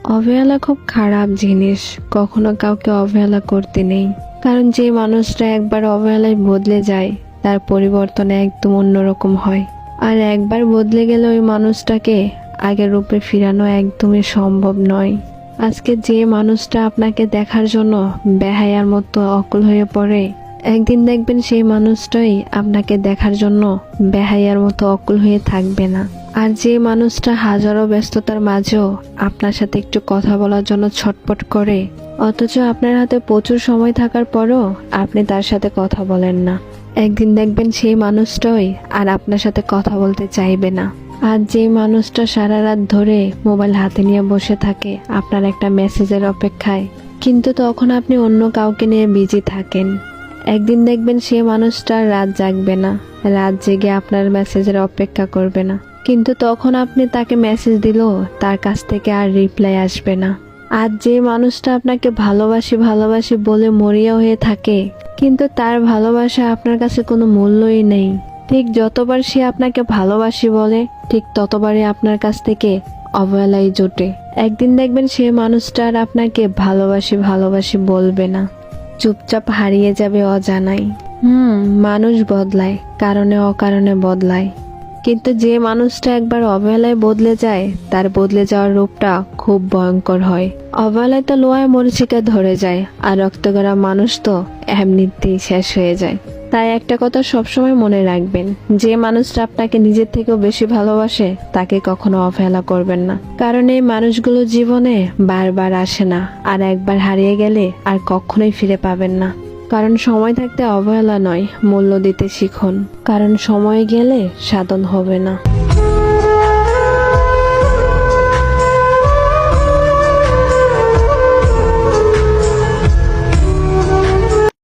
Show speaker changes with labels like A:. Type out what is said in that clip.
A: অবহেলা খুব খারাপ জিনিস, কখনো কাউকে অবহেলা করতে নেই। কারণ যে মানুষটা একবার অবহেলায় বদলে যায় তার পরিবর্তন একদম অন্যরকম হয়। আর একবার বদলে গেলে ওই মানুষটাকে আগের রূপে ফিরানো একদমই সম্ভব নয়। আজকে যে মানুষটা আপনাকে দেখার জন্য বেহায়ার মতো অকুল হয়ে পড়ে, একদিন দেখবেন সেই মানুষটাই আপনাকে দেখার জন্য বেহায়ার মতো অকুল হয়ে থাকবে না। আর যে মানুষটা হাজারো ব্যস্ততার মাঝেও আপনার সাথে একটু কথা বলার জন্য ছটপট করে, অথচ আপনার হাতে প্রচুর সময় থাকার পরও আপনি তার সাথে কথা বলেন না, একদিন দেখবেন সেই মানুষটাই আর আপনার সাথে কথা বলতে চাইবে না। আর যে মানুষটা সারা রাত ধরে মোবাইল হাতে নিয়ে বসে থাকে আপনার একটা মেসেজের অপেক্ষায়, কিন্তু তখন আপনি অন্য কাউকে নিয়ে বিজি থাকেন, একদিন দেখবেন সেই মানুষটা রাত জাগবে না, রাত জেগে আপনার মেসেজের অপেক্ষা করবে না, কিন্তু তখন আপনি তাকে মেসেজ দিলেও তার কাছ থেকে আর রিপ্লাই আসবে না। আর যে মানুষটা আপনাকে ভালোবাসি ভালোবাসি বলে মরিয়া হয়ে থাকে, কিন্তু তার ভালোবাসা আপনার কাছে কোনো মূল্যই নেই, ঠিক যতবার সে আপনাকে ভালোবাসি বলে ঠিক ততবারই আপনার কাছ থেকে অবহেলাই জোটে। একদিন দেখবেন সেই মানুষটা আর আপনাকে ভালোবাসি ভালোবাসি বলবে না, চুপচাপ হারিয়ে যাবে অজানায়। মানুষ বদলায়, কারণে অকারণে বদলায়, কিন্তু যে মানুষটা একবার অবহেলায় বদলে যায় তার বদলে যাওয়ার রূপটা খুব ভয়ঙ্কর হয়। অবহেলায় তো লোহায় মরিচিকা ধরে যায়, আর রক্ত গড়া মানুষ তো এমনিতেই শেষ হয়ে যায়। তাই একটা কথা সবসময় মনে রাখবেন, যে মানুষটা আপনাকে নিজের থেকেও বেশি ভালোবাসে তাকে কখনো অবহেলা করবেন না। কারণ এই মানুষগুলো জীবনে বারবার আসে না, আর একবার হারিয়ে গেলে আর কখনোই ফিরে পাবেন না। কারণ সময় থাকতে অবহেলা নয়, মূল্য দিতে শিখুন, কারণ সময় গেলে সাধন হবে না।